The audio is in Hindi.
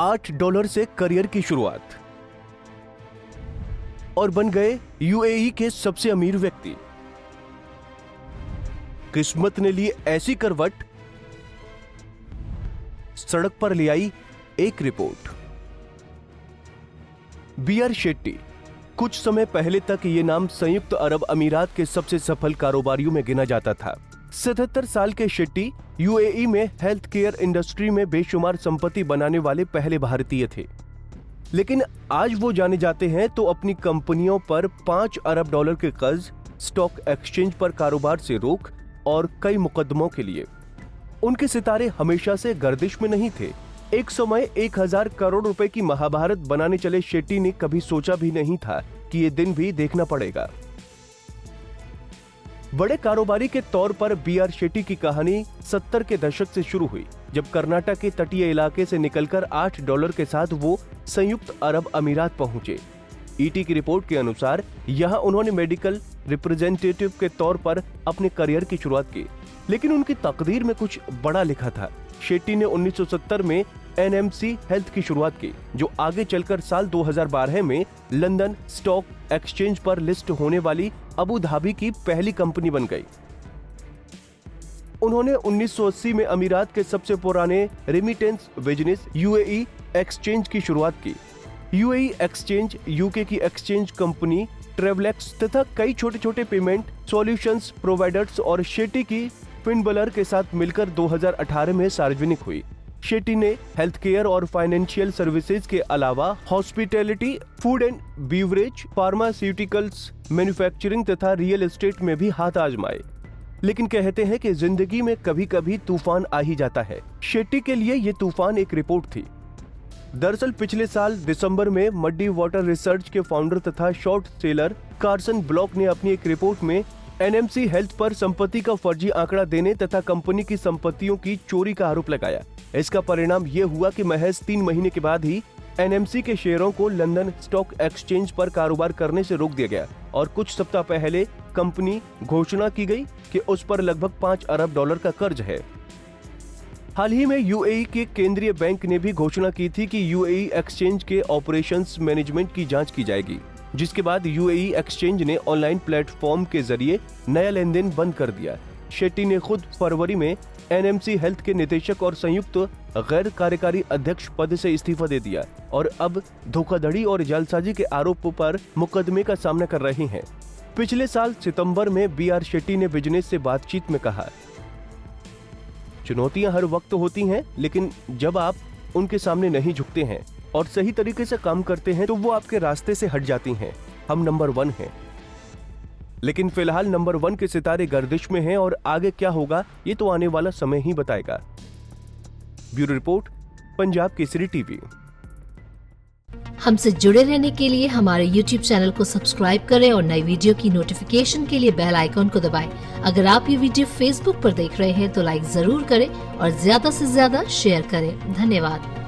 $8 से करियर की शुरुआत और बन गए यूएई के सबसे अमीर व्यक्ति। किस्मत ने ली ऐसी करवट, सड़क पर ले आई एक रिपोर्ट। बी.आर. शेट्टी। कुछ समय पहले तक ये नाम संयुक्त अरब अमीरात के सबसे सफल कारोबारियों में गिना जाता था। 77 साल के शेट्टी यूएई में हेल्थ केयर इंडस्ट्री में बेशुमार संपत्ति बनाने वाले पहले भारतीय थे, लेकिन आज वो जाने जाते हैं तो अपनी कंपनियों पर $5 अरब के कर्ज, स्टॉक एक्सचेंज पर कारोबार से रोक और कई मुकदमों के लिए। उनके सितारे हमेशा से गर्दिश में नहीं थे। एक समय 1000 करोड़ रुपए की महाभारत बनाने चले शेट्टी ने कभी सोचा भी नहीं था कि ये दिन भी देखना पड़ेगा। बड़े कारोबारी के तौर पर बी.आर. शेट्टी की कहानी 70 के दशक से शुरू हुई, जब कर्नाटक के तटीय इलाके से निकलकर $8 के साथ वो संयुक्त अरब अमीरात पहुंचे। ईटी की रिपोर्ट के अनुसार यहां उन्होंने मेडिकल रिप्रेजेंटेटिव के तौर पर अपने करियर की शुरुआत की, लेकिन उनकी तकदीर में कुछ बड़ा लिखा था। शेट्टी ने 1970 में एनएमसी हेल्थ की शुरुआत की, जो आगे चलकर साल 2012 में लंदन स्टॉक एक्सचेंज पर लिस्ट होने वाली अबू धाबी की पहली कंपनी बन गई। उन्होंने 1980 में अमीरात के सबसे पुराने रेमिटेंस बिजनेस यूएई एक्सचेंज की शुरुआत की। यूएई एक्सचेंज यूके की एक्सचेंज कंपनी ट्रेवलेक्स तथा कई छोटे छोटे पेमेंट सॉल्यूशंस प्रोवाइडर्स और शेट्टी की फिनबलर के साथ मिलकर 2018 में सार्वजनिक हुई। शेट्टी ने हेल्थ केयर और फाइनेंशियल सर्विसेज के अलावा hospitality, food and beverage, pharmaceuticals, manufacturing तथा रियल एस्टेट में भी हाथ आजमाए। लेकिन कहते हैं कि जिंदगी में कभी कभी तूफान आ ही जाता है। शेट्टी के लिए ये तूफान एक रिपोर्ट थी। दरअसल पिछले साल दिसंबर में मड्डी वाटर रिसर्च के फाउंडर तथा शॉर्ट सेलर कार्सन ब्लॉक ने अपनी एक रिपोर्ट में एनएमसी हेल्थ पर संपत्ति का फर्जी आंकड़ा देने तथा कंपनी की संपत्तियों की चोरी का आरोप लगाया। इसका परिणाम ये हुआ कि महज 3 महीने के बाद ही एनएमसी के शेयरों को लंदन स्टॉक एक्सचेंज पर कारोबार करने से रोक दिया गया और कुछ सप्ताह पहले कंपनी घोषणा की गई कि उस पर लगभग $5 अरब का कर्ज है। हाल ही में यूएई के केंद्रीय बैंक ने भी घोषणा की थी कि यूएई एक्सचेंज के ऑपरेशंस मैनेजमेंट की जांच की जाएगी, जिसके बाद यूएई एक्सचेंज ने ऑनलाइन प्लेटफॉर्म के जरिए नया लेन देन बंद कर दिया। शेट्टी ने खुद फरवरी में एनएमसी हेल्थ के निदेशक और संयुक्त गैर कार्यकारी अध्यक्ष पद से इस्तीफा दे दिया और अब धोखाधड़ी और जालसाजी के आरोपों पर मुकदमे का सामना कर रहे हैं। पिछले साल सितंबर में बी.आर. शेट्टी ने बिजनेस से बातचीत में कहा, चुनौतियां हर वक्त होती हैं, लेकिन जब आप उनके सामने नहीं झुकते हैं और सही तरीके से काम करते हैं तो वो आपके रास्ते से हट जाती हैं। हम नंबर 1 हैं, लेकिन फिलहाल नंबर 1 के सितारे गर्दिश में हैं और आगे क्या होगा ये तो आने वाला समय ही बताएगा। Bureau report, Punjab Kesari TV. हमसे जुड़े रहने के लिए हमारे YouTube चैनल को सब्सक्राइब करें और नई वीडियो की नोटिफिकेशन के लिए बेल आइकॉन को दबाएं। अगर आप ये वीडियो Facebook पर देख रहे हैं तो लाइक जरूर करें और ज्यादा से ज्यादा शेयर करें। धन्यवाद।